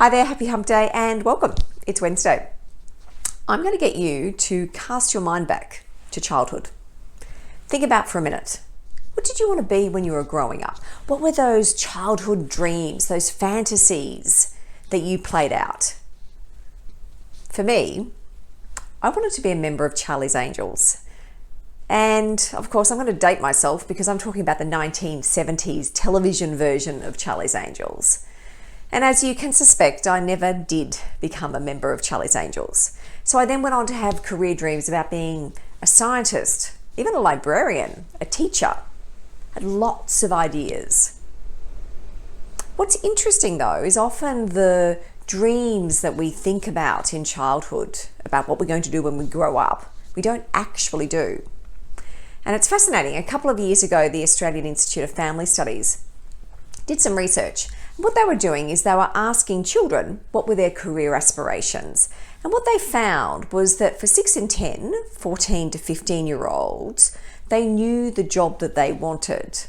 Hi there, happy hump day and welcome. It's Wednesday. I'm going to get you to cast your mind back to childhood. Think about for a minute. What did you want to be when you were growing up? What were those childhood dreams, those fantasies that you played out? For me, I wanted to be a member of Charlie's Angels. And of course, I'm going to date myself because I'm talking about the 1970s television version of Charlie's Angels. And as you can suspect, I never did become a member of Charlie's Angels. So I then went on to have career dreams about being a scientist, even a librarian, a teacher. I had lots of ideas. What's interesting though is often the dreams that we think about in childhood, about what we're going to do when we grow up, we don't actually do. And it's fascinating. A couple of years ago, the Australian Institute of Family Studies did some research. What they were doing is they were asking children what were their career aspirations. And what they found was that for 6 in 10, 14 to 15-year-olds, they knew the job that they wanted.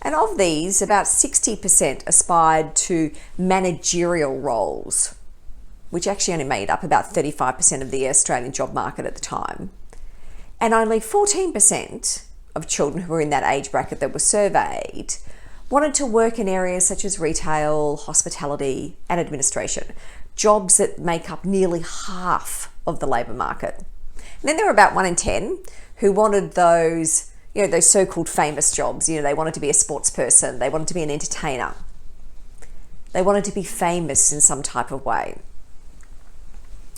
And of these, about 60% aspired to managerial roles, which actually only made up about 35% of the Australian job market at the time. And only 14% of children who were in that age bracket that were surveyed wanted to work in areas such as retail, hospitality, and administration, jobs that make up nearly half of the labour market. And then there were about 1 in 10 who wanted those so-called famous jobs. They wanted to be a sports person, they wanted to be an entertainer, they wanted to be famous in some type of way.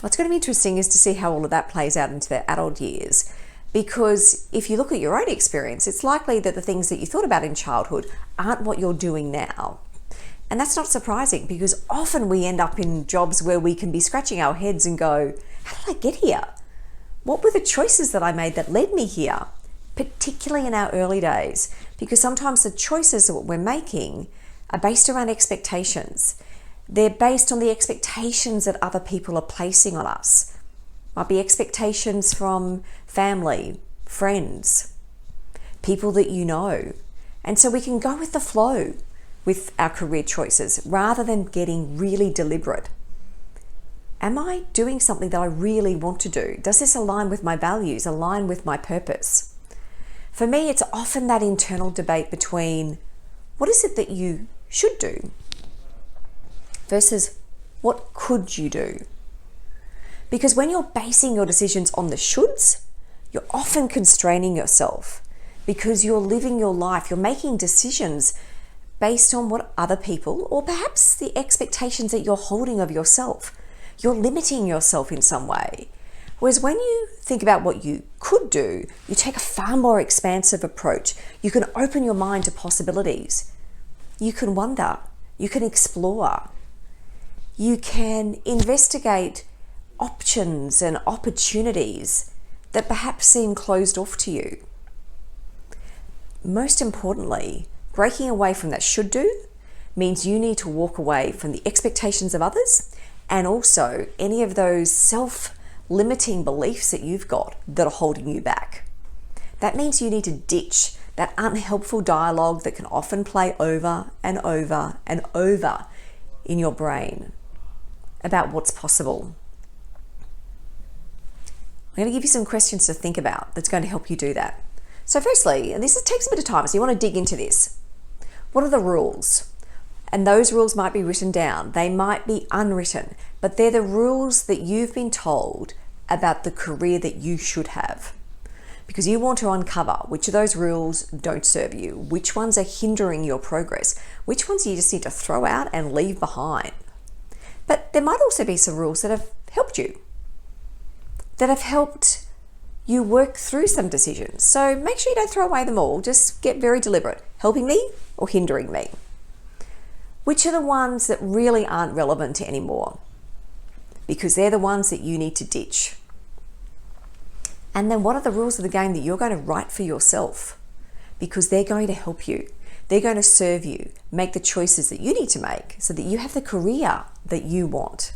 What's going to be interesting is to see how all of that plays out into their adult years. Because if you look at your own experience, it's likely that the things that you thought about in childhood aren't what you're doing now. And that's not surprising because often we end up in jobs where we can be scratching our heads and go, how did I get here? What were the choices that I made that led me here? Particularly in our early days, because sometimes the choices that we're making are based around expectations. They're based on the expectations that other people are placing on us. Might be expectations from family, friends, people that you know. And so we can go with the flow with our career choices rather than getting really deliberate. Am I doing something that I really want to do? Does this align with my values, align with my purpose? For me, it's often that internal debate between what is it that you should do versus what could you do? Because when you're basing your decisions on the shoulds, you're often constraining yourself because you're living your life, you're making decisions based on what other people, or perhaps the expectations that you're holding of yourself. You're limiting yourself in some way. Whereas when you think about what you could do, you take a far more expansive approach. You can open your mind to possibilities. You can wonder, you can explore, you can investigate options and opportunities that perhaps seem closed off to you. Most importantly, breaking away from that should do means you need to walk away from the expectations of others and also any of those self-limiting beliefs that you've got that are holding you back. That means you need to ditch that unhelpful dialogue that can often play over and over and over in your brain about what's possible. I'm going to give you some questions to think about that's going to help you do that. So firstly, and this takes a bit of time, so you want to dig into this. What are the rules? And those rules might be written down. They might be unwritten, but they're the rules that you've been told about the career that you should have. Because you want to uncover which of those rules don't serve you, which ones are hindering your progress, which ones you just need to throw out and leave behind. But there might also be some rules that have helped you, that have helped you work through some decisions. So make sure you don't throw away them all. Just get very deliberate. Helping me or hindering me? Which are the ones that really aren't relevant anymore? Because they're the ones that you need to ditch. And then what are the rules of the game that you're going to write for yourself? Because they're going to help you. They're going to serve you. Make the choices that you need to make so that you have the career that you want.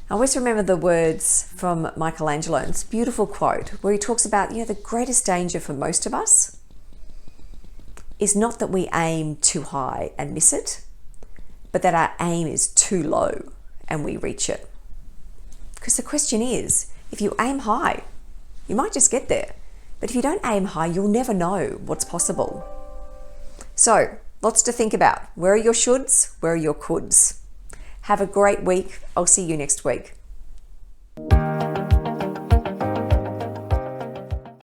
I always remember the words from Michelangelo, it's a beautiful quote where he talks about, the greatest danger for most of us is not that we aim too high and miss it, but that our aim is too low and we reach it. Because the question is, if you aim high, you might just get there. But if you don't aim high, you'll never know what's possible. So, lots to think about. Where are your shoulds? Where are your coulds? Have a great week. I'll see you next week.